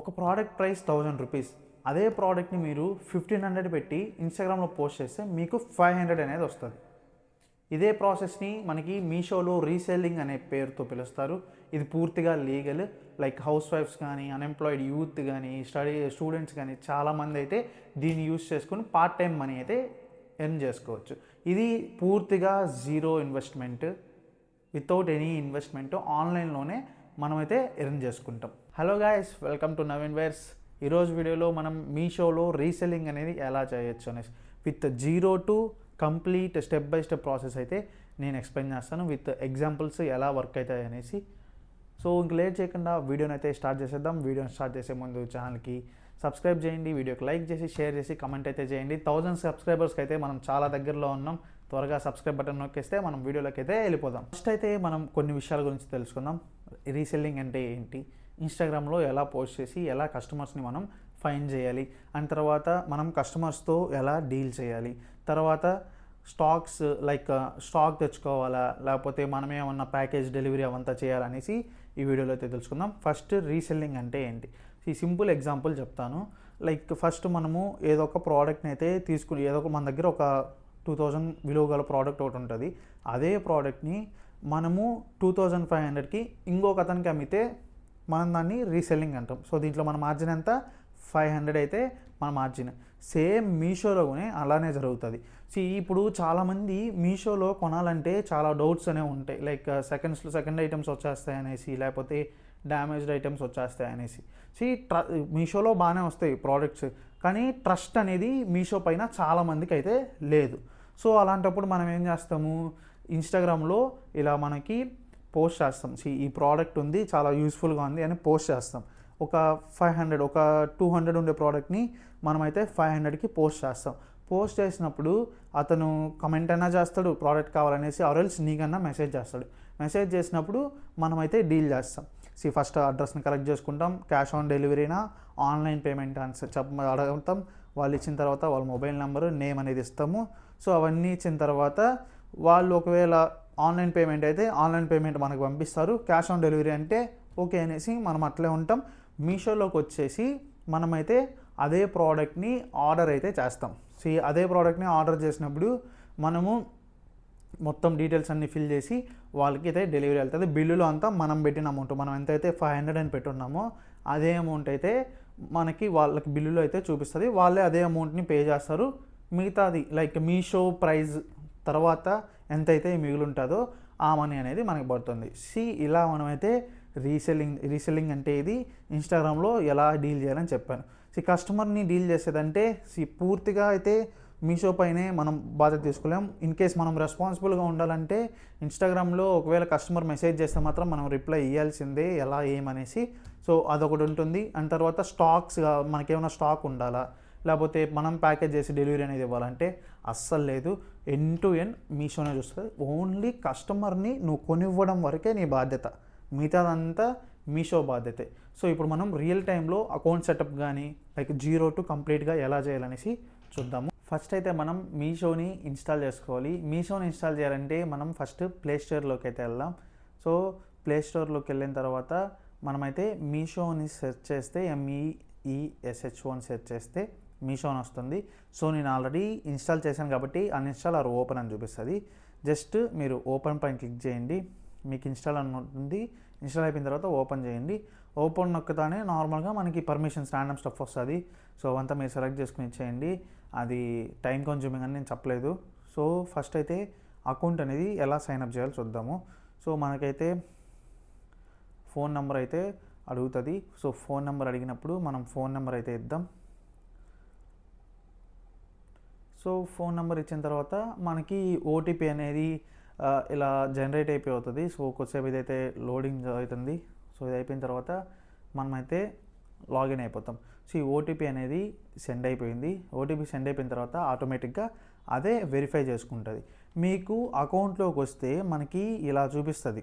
ఒక product price 1000 rupees. అదే ప్రోడక్ట్ని మీరు 1500 పెట్టి ఇన్స్టాగ్రామ్లో పోస్ట్ చేస్తే మీకు 500 అనేది వస్తుంది. ఇదే ప్రాసెస్ని మనకి మీషోలో రీసెల్లింగ్ అనే పేరుతో పిలుస్తారు. ఇది పూర్తిగా లీగల్. లైక్ హౌస్ వైఫ్స్ కానీ, అన్ఎంప్లాయిడ్ యూత్ కానీ, స్టూడెంట్స్ కానీ చాలామంది అయితే దీన్ని యూస్ చేసుకుని పార్ట్ టైం మనీ అయితే ఎర్న్ చేసుకోవచ్చు. ఇది పూర్తిగా zero investment, without any investment ఆన్లైన్లోనే మనమైతే ఎర్న్ చేసుకుంటాం. Hello guys, welcome to Naveen వేర్స్. ఈరోజు వీడియోలో మనం మీషోలో రీసెల్లింగ్ అనేది ఎలా చేయొచ్చు అనేసి with zero to complete step by step process అయితే నేను ఎక్స్ప్లెయిన్ చేస్తాను, విత్ ఎగ్జాంపుల్స్ ఎలా వర్క్ అవుతాయి అనేసి. సో ఇంక లేట్ చేయకుండా వీడియోని అయితే స్టార్ట్ చేసేద్దాం. వీడియోని స్టార్ట్ చేసే ముందు ఛానల్కి సబ్స్క్రైబ్ చేయండి, వీడియోకి లైక్ చేసి షేర్ చేసి కమెంట్ అయితే చేయండి. 1000 సబ్స్క్రైబర్స్కి అయితే మనం చాలా దగ్గరలో ఉన్నాం. త్వరగా సబ్స్క్రైబ్ బటన్ నొక్కేస్తే మనం వీడియోలోకి అయితే వెళ్ళిపోదాం. ఫస్ట్ అయితే మనం కొన్ని విషయాల గురించి తెలుసుకుందాం. రీసెల్లింగ్ అంటే ఏంటి, ఇన్స్టాగ్రామ్లో ఎలా పోస్ట్ చేసి ఎలా కస్టమర్స్ని మనం ఫైండ్ చేయాలి, అండ్ తర్వాత మనం కస్టమర్స్తో ఎలా డీల్ చేయాలి, తర్వాత స్టాక్స్ లైక్ స్టాక్ తెచ్చుకోవాలా లేకపోతే మనమే ఏమన్నా ప్యాకేజ్ డెలివరీ అవంతా చేయాలనేసి ఈ వీడియోలో అయితే తెలుసుకుందాం. ఫస్ట్ రీసెల్లింగ్ అంటే ఏంటి, ఈ సింపుల్ ఎగ్జాంపుల్ చెప్తాను. లైక్ ఫస్ట్ మనము ఏదో ఒక ప్రోడక్ట్ని అయితే తీసుకుని, ఏదో ఒక మన దగ్గర ఒక 2000 విలువ గల ప్రోడక్ట్ ఒకటి ఉంటుంది. అదే ప్రోడక్ట్ని మనము 2500కి ఇంకొక అతనికి అమ్మితే మనం దాన్ని రీసెల్లింగ్ అంటాం. సో దీంట్లో మన మార్జిన్ ఎంత, 500 అయితే మన మార్జిన్. సేమ్ మీషోలోనే అలానే జరుగుతుంది. ఇప్పుడు చాలామంది మీషోలో కొనాలంటే చాలా డౌట్స్ అనేవి ఉంటాయి. లైక్ సెకండ్ ఐటమ్స్ వచ్చేస్తాయి అనేసి, లేకపోతే డ్యామేజ్డ్ ఐటమ్స్ వచ్చేస్తాయి అనేసి. మీషోలో బాగానే వస్తాయి ప్రోడక్ట్స్, కానీ ట్రస్ట్ అనేది మీషో పైన చాలామందికి అయితే లేదు. సో అలాంటప్పుడు మనం ఏం చేస్తాము, ఇన్స్టాగ్రామ్లో ఇలా మనకి పోస్ట్ చేస్తాం. ఈ ప్రోడక్ట్ ఉంది, చాలా యూస్ఫుల్గా ఉంది అని పోస్ట్ చేస్తాం. ఒక 500, ఒక 200 ఉండే ప్రోడక్ట్ని మనమైతే 500కి పోస్ట్ చేస్తాం. పోస్ట్ చేసినప్పుడు అతను కమెంట్ అయినా చేస్తాడు ప్రోడక్ట్ కావాలనేసి, ఆర్ఎల్స్ నీకన్నా మెసేజ్ చేస్తాడు. మెసేజ్ చేసినప్పుడు మనమైతే డీల్ చేస్తాం. ఫస్ట్ అడ్రస్ని కలెక్ట్ చేసుకుంటాం, క్యాష్ ఆన్ డెలివరీనా ఆన్లైన్ పేమెంట్ అని అడుగుతాం. వాళ్ళు ఇచ్చిన తర్వాత వాళ్ళ మొబైల్ నెంబరు, నేమ్ అనేది ఇస్తాము. సో అవన్నీ ఇచ్చిన తర్వాత వాళ్ళు ఒకవేళ ఆన్లైన్ పేమెంట్ అయితే ఆన్లైన్ పేమెంట్ మనకు పంపిస్తారు. క్యాష్ ఆన్ డెలివరీ అంటే ఓకే అనేసి మనం అట్లే ఉంటాం. మీషోలోకి వచ్చేసి మనమైతే అదే ప్రోడక్ట్ని ఆర్డర్ అయితే చేస్తాం. అదే ప్రోడక్ట్ని ఆర్డర్ చేసినప్పుడు మనము మొత్తం డీటెయిల్స్ అన్నీ ఫిల్ చేసి వాళ్ళకి అయితే డెలివరీ వెళ్తుంది. బిల్లులో అంతా మనం పెట్టిన అమౌంట్, మనం ఎంతైతే 500 అని పెట్టున్నామో అదే అమౌంట్ అయితే మనకి వాళ్ళకి బిల్లులో అయితే చూపిస్తుంది. వాళ్ళే అదే అమౌంట్ని పే చేస్తారు. మిగతాది లైక్ మీషో ప్రైస్ తర్వాత ఎంతైతే మిగిలి ఉంటుందో ఆ మనీ అనేది మనకి పడుతుంది. ఇలా మనమైతే రీసెల్లింగ్ అంటే ఇది ఇన్స్టాగ్రామ్లో ఎలా డీల్ చేయాలని చెప్పాను. కస్టమర్ని డీల్ చేసేదంటే పూర్తిగా అయితే మీషో పైనే మనం బాధ్యత తీసుకోలేం. ఇన్ కేస్ మనం రెస్పాన్సిబుల్గా ఉండాలంటే ఇన్స్టాగ్రామ్లో ఒకవేళ కస్టమర్ మెసేజ్ చేస్తే మాత్రం మనం రిప్లై ఇవ్వాల్సిందే, ఎలా ఏమనేసి. సో అదొకటి ఉంటుంది. అండ్ తర్వాత స్టాక్స్, మనకేమైనా స్టాక్ ఉండాలా లేకపోతే మనం ప్యాకేజ్ చేసి డెలివరీ అనేది ఇవ్వాలంటే అస్సలు లేదు. ఎండ్ టు ఎండ్ మీషోనే చూస్తుంది. ఓన్లీ కస్టమర్ని నువ్వు కొనివ్వడం వరకే నీ బాధ్యత, మిగతాదంతా మీషో బాధ్యతే. సో ఇప్పుడు మనం రియల్ టైంలో అకౌంట్ సెటప్ కానీ లైక్ జీరో టు కంప్లీట్గా ఎలా చేయాలనేసి చూద్దాము. ఫస్ట్ అయితే మనం మీషోని ఇన్స్టాల్ చేసుకోవాలి. మీషోని ఇన్స్టాల్ చేయాలంటే మనం ఫస్ట్ ప్లే స్టోర్లోకి అయితే వెళ్దాం. సో ప్లే స్టోర్లోకి వెళ్ళిన తర్వాత మనమైతే మీషోని సెర్చ్ చేస్తే, MEESHO అని సెర్చ్ చేస్తే మీషో అని వస్తుంది. సో నేను ఆల్రెడీ ఇన్స్టాల్ చేశాను కాబట్టి అన్ఇన్స్టాల్ ఆర్ ఓపెన్ అని చూపిస్తుంది. జస్ట్ మీరు ఓపెన్ పైన క్లిక్ చేయండి, మీకు ఇన్స్టాల్ అని ఉంటుంది. ఇన్స్టాల్ అయిపోయిన తర్వాత ఓపెన్ చేయండి. ఓపెన్ నొక్కతానే నార్మల్గా మనకి పర్మిషన్స్ ర్యాండమ్ స్టఫ్ వస్తుంది. సో అవంతా మీరు సెలెక్ట్ చేసుకుని ఇచ్చేయండి. అది టైం కన్జ్యూమింగ్ అని నేను చెప్పలేదు. సో ఫస్ట్ అయితే అకౌంట్ అనేది ఎలా సైన్అప్ చేయాలో చూద్దాము. సో మనకైతే ఫోన్ నెంబర్ అయితే అడుగుతుంది. సో ఫోన్ నెంబర్ అడిగినప్పుడు మనం ఫోన్ నెంబర్ అయితే ఇద్దాం. సో ఫోన్ నెంబర్ ఇచ్చిన తర్వాత మనకి ఓటీపీ అనేది ఇలా జనరేట్ అయిపోతుంది. సో కొద్దిసేపు ఇదైతే లోడింగ్ అవుతుంది. సో ఇది అయిపోయిన తర్వాత మనమైతే లాగిన్ అయిపోతాం. ఈ ఓటీపీ అనేది సెండ్ అయిపోయింది. ఓటీపీ సెండ్ అయిపోయిన తర్వాత ఆటోమేటిక్గా అదే వెరిఫై చేసుకుంటుంది. మీకు అకౌంట్లోకి వస్తే మనకి ఇలా చూపిస్తుంది,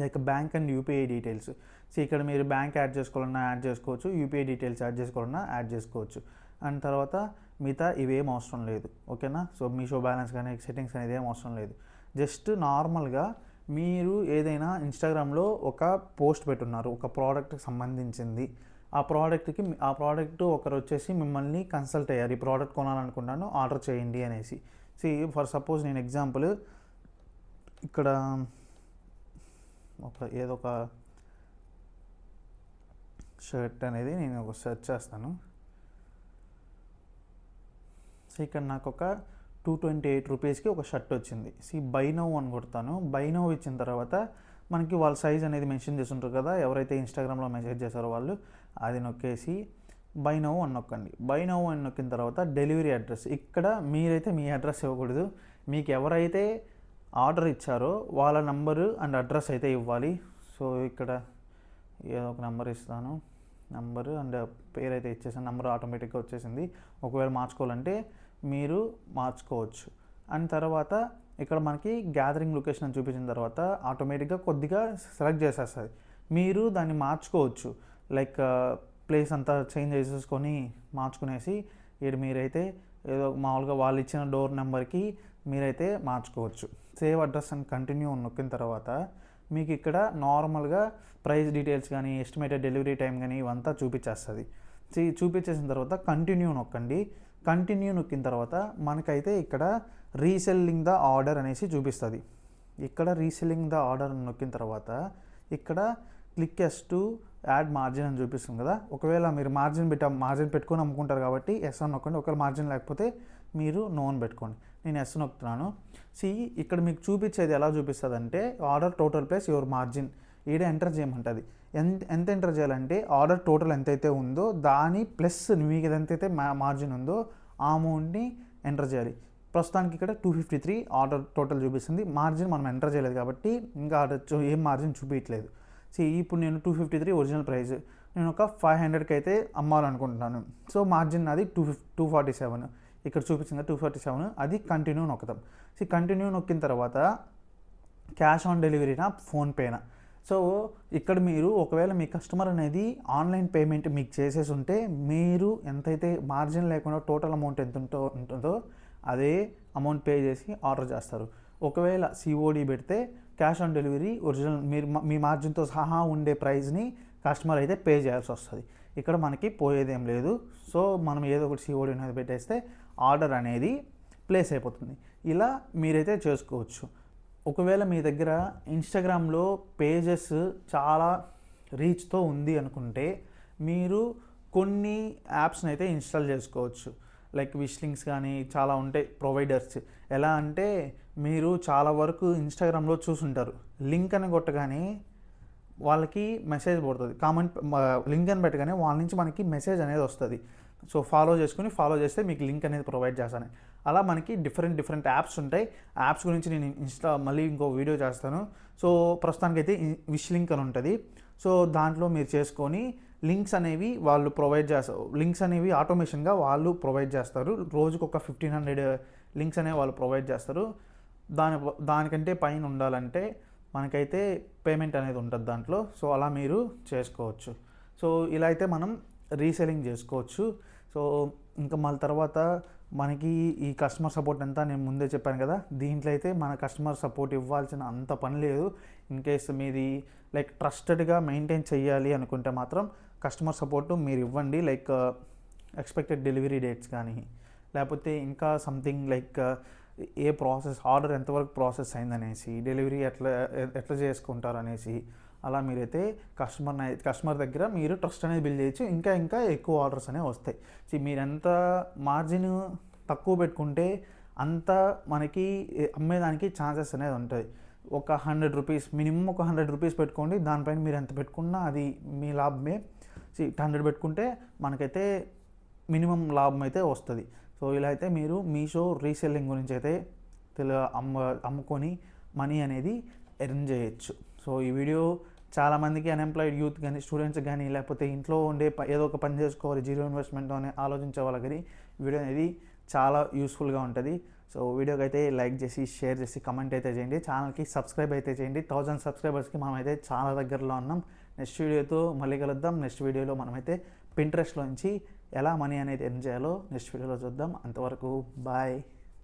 like bank and UPI details. ఇక్కడ మీరు బ్యాంక్ యాడ్ చేసుకోవాలన్నా యాడ్ చేసుకోవచ్చు, యూపీఐ డీటెయిల్స్ యాడ్ చేసుకోవాలన్నా యాడ్ చేసుకోవచ్చు. అండ్ తర్వాత మిగతా ఇవేం అవసరం లేదు, ఓకేనా. సో మీషో బ్యాలెన్స్ కానీ సెట్టింగ్స్ అనేది ఏం అవసరం లేదు. జస్ట్ నార్మల్గా మీరు ఏదైనా ఇన్స్టాగ్రామ్లో ఒక పోస్ట్ పెట్టున్నారు, ఒక ప్రోడక్ట్కి సంబంధించింది, ఆ ప్రోడక్ట్ ఒకరు వచ్చేసి మిమ్మల్ని కన్సల్ట్ అయ్యారు, ఈ ప్రోడక్ట్ కొనాలనుకుంటాను ఆర్డర్ చేయండి అనేసి. ఫర్ సపోజ్ నేను ఎగ్జాంపుల్ ఇక్కడ ఏదో ఒక షర్ట్ అనేది నేను ఒక సెర్చ్ చేస్తాను. ఇక్కడ నాకు ఒక 228 రూపీస్కి ఒక షర్ట్ వచ్చింది. బై నౌ అని కొడతాను. బై నౌ ఇచ్చిన తర్వాత మనకి వాళ్ళ సైజ్ అనేది మెన్షన్ చేసి ఉంటారు కదా, ఎవరైతే ఇన్స్టాగ్రామ్లో మెసేజ్ చేశారో వాళ్ళు, అది నొక్కేసి బై నౌ అని నొక్కండి. బై నౌ అని నొక్కిన తర్వాత డెలివరీ అడ్రస్, ఇక్కడ మీరైతే మీ అడ్రస్ ఇవ్వకూడదు, మీకు ఎవరైతే ఆర్డర్ ఇచ్చారో వాళ్ళ నంబరు అండ్ అడ్రస్ అయితే ఇవ్వాలి. ఇక్కడ ఏదో ఒక నెంబర్ ఇస్తాను, నెంబరు అండ్ పేరు అయితే ఇచ్చేసాను. నెంబర్ ఆటోమేటిక్గా వచ్చేసింది. ఒకవేళ మార్చుకోవాలంటే మీరు మార్చుకోవచ్చు. అండ్ తర్వాత ఇక్కడ మనకి గ్యాదరింగ్ లొకేషన్ అని చూపించిన తర్వాత ఆటోమేటిక్గా కొద్దిగా సెలెక్ట్ చేసేస్తుంది. మీరు దాన్ని మార్చుకోవచ్చు, లైక్ ప్లేస్ అంతా చేంజ్ చేసేసుకొని మార్చుకునేసి మీరైతే ఏదో మామూలుగా వాళ్ళు ఇచ్చిన డోర్ నెంబర్కి మీరైతే మార్చుకోవచ్చు. సేవ్ అడ్రస్ అండ్ కంటిన్యూ నొక్కిన తర్వాత మీకు ఇక్కడ నార్మల్గా ప్రైస్ డీటెయిల్స్ కానీ ఎస్టిమేటెడ్ డెలివరీ టైం కానీ ఇవంతా చూపించేస్తుంది. చూపించేసిన తర్వాత కంటిన్యూ నొక్కండి. కంటిన్యూ నొక్కిన తర్వాత మనకైతే ఇక్కడ రీసెల్లింగ్ ద ఆర్డర్ అనేసి చూపిస్తుంది. ఇక్కడ రీసెల్లింగ్ ద ఆర్డర్ నొక్కిన తర్వాత ఇక్కడ click yes to add margin అని చూపిస్తుంది కదా. ఒకవేళ మీరు మార్జిన్ పెట్టుకొని అమ్ముకుంటారు కాబట్టి ఎస్ అని నొక్కండి. ఒకవేళ మార్జిన్ లేకపోతే మీరు నో అని పెట్టుకోండి. నేను ఎస్ నొక్కుతున్నాను. ఇక్కడ మీకు చూపించేది ఎలా చూపిస్తుంది అంటే order total plus your margin ఈడ ఎంటర్ చేయమంటుంది. ఎంత ఎంటర్ చేయాలంటే ఆర్డర్ టోటల్ ఎంతైతే ఉందో దాని ప్లస్ మీకు ఎంతైతే మార్జిన్ ఉందో ఆ అమౌంట్ని ఎంటర్ చేయాలి. ప్రస్తుతానికి ఇక్కడ 253 ఆర్డర్ టోటల్ చూపిస్తుంది. మార్జిన్ మనం ఎంటర్ చేయలేదు కాబట్టి ఇంకా ఆర్డర్ ఏం మార్జిన్ చూపించలేదు. ఇప్పుడు నేను 253 ఒరిజినల్ ప్రైస్, నేను ఒక 500కి అయితే అమ్మాలనుకుంటున్నాను. మార్జిన్ అది 247, ఇక్కడ చూపించింది 247. అది కంటిన్యూ నొక్కుతాం. కంటిన్యూ నొక్కిన తర్వాత క్యాష్ ఆన్ డెలివరీనా ఫోన్పేనా. ఇక్కడ మీరు ఒకవేళ మీ కస్టమర్ అనేది ఆన్లైన్ పేమెంట్ మీకు చేసేసి ఉంటే మీరు ఎంతైతే మార్జిన్ లేకుండా టోటల్ అమౌంట్ ఎంత ఉంటుందో అదే అమౌంట్ పే చేసి ఆర్డర్ చేస్తారు. ఒకవేళ సిఓడి పెడితే క్యాష్ ఆన్ డెలివరీ ఒరిజినల్ మీ మార్జిన్తో సహా ఉండే ప్రైస్ని కస్టమర్ అయితే పే చేయాల్సి వస్తుంది. ఇక్కడ మనకి పోయేదేం లేదు. మనం ఏదో ఒకటి సిఓడి అనేది పెట్టేస్తే ఆర్డర్ అనేది ప్లేస్ అయిపోతుంది. ఇలా మీరైతే చేసుకోవచ్చు. ఒకవేళ మీ దగ్గర ఇన్స్టాగ్రామ్లో పేజెస్ చాలా రీచ్తో ఉంది అనుకుంటే మీరు కొన్ని యాప్స్ని అయితే ఇన్స్టాల్ చేసుకోవచ్చు. లైక్ విష్ లింక్స్ కానీ చాలా ఉంటాయి ప్రొవైడర్స్. ఎలా అంటే మీరు చాలా వరకు ఇన్స్టాగ్రామ్లో చూసుంటారు, లింక్ అని కొట్టగానే వాళ్ళకి మెసేజ్ పడుతుంది. కామెంట్ లింక్ అని పెట్టగానే వాళ్ళ నుంచి మనకి మెసేజ్ అనేది వస్తుంది. ఫాలో చేస్తే మీకు లింక్ అనేది ప్రొవైడ్ చేస్తాను. అలా మనకి డిఫరెంట్ యాప్స్ ఉంటాయి. యాప్స్ గురించి నేను మళ్ళీ ఇంకో వీడియో చేస్తాను. ప్రస్తుతానికి అయితే విష్ లింక్ అని ఉంటుంది. దాంట్లో మీరు చేసుకొని లింక్స్ అనేవి వాళ్ళు ప్రొవైడ్ చేస్తారు. లింక్స్ అనేవి ఆటోమేషన్గా వాళ్ళు ప్రొవైడ్ చేస్తారు. రోజుకు ఒక 1500 లింక్స్ అనేవి వాళ్ళు ప్రొవైడ్ చేస్తారు. దానికంటే పైన ఉండాలంటే మనకైతే పేమెంట్ అనేది ఉంటుంది దాంట్లో. అలా మీరు చేసుకోవచ్చు. ఇలా అయితే మనం రీసెల్లింగ్ చేసుకోవచ్చు. ఇంకా మళ్ళీ తర్వాత మనకి ఈ కస్టమర్ సపోర్ట్ అంతా నేను ముందే చెప్పాను కదా, దీంట్లో అయితే మన కస్టమర్ సపోర్ట్ ఇవ్వాల్సిన అంత పని లేదు. ఇన్ కేస్ మీది లైక్ ట్రస్టెడ్గా మెయింటైన్ చేయాలి అనుకుంటే మాత్రం కస్టమర్ సపోర్ట్ మీరు ఇవ్వండి. లైక్ ఎక్స్పెక్టెడ్ డెలివరీ డేట్స్ కానీ లేకపోతే ఇంకా సంథింగ్ లైక్ ఏ ప్రాసెస్ ఆర్డర్ ఎంతవరకు ప్రాసెస్ అయిందనేసి, డెలివరీ ఎట్లా చేసుకుంటారు అనేసి, అలా మీరైతే కస్టమర్ దగ్గర మీరు ట్రస్ట్ అనేది బిల్డ్ చేయొచ్చు. ఇంకా ఎక్కువ ఆర్డర్స్ అనేవి వస్తాయి. మీరు ఎంత మార్జిన్ తక్కువ పెట్టుకుంటే అంత మనకి అమ్మేదానికి ఛాన్సెస్ అనేది ఉంటుంది. ఒక 100 రూపీస్ మినిమం, ఒక 100 రూపీస్ పెట్టుకోండి. దానిపైన మీరు ఎంత పెట్టుకున్నా అది మీ లాభమే. 100 పెట్టుకుంటే మనకైతే మినిమం లాభం అయితే వస్తుంది. ఇలా అయితే మీరు మీషో రీసెల్లింగ్ గురించి అయితే అమ్ముకొని మనీ అనేది ఎర్న్ చేయొచ్చు. ఈ వీడియో చాలామందికి అన్ఎంప్లాయిడ్ యూత్ కానీ స్టూడెంట్స్ కానీ లేకపోతే ఇంట్లో ఉండే ఏదో ఒక పని చేసుకోవాలి జీరో ఇన్వెస్ట్మెంట్ అని ఆలోచించే వాళ్ళకి కానీ వీడియో అనేది చాలా యూస్ఫుల్గా ఉంటుంది. వీడియోకి అయితే లైక్ చేసి షేర్ చేసి కమెంట్ అయితే చేయండి. ఛానల్కి సబ్స్క్రైబ్ అయితే చేయండి. 1000 సబ్స్క్రైబర్స్కి మనం అయితే చాలా దగ్గరలో ఉన్నాం. నెక్స్ట్ వీడియోతో మళ్ళీ కలుద్దాం. నెక్స్ట్ వీడియోలో మనమైతే పింట్రెస్ట్లోంచి ఎలా మనీ అనేది ఎర్న్ చేయాలో నెక్స్ట్ వీడియోలో చూద్దాం. అంతవరకు బాయ్.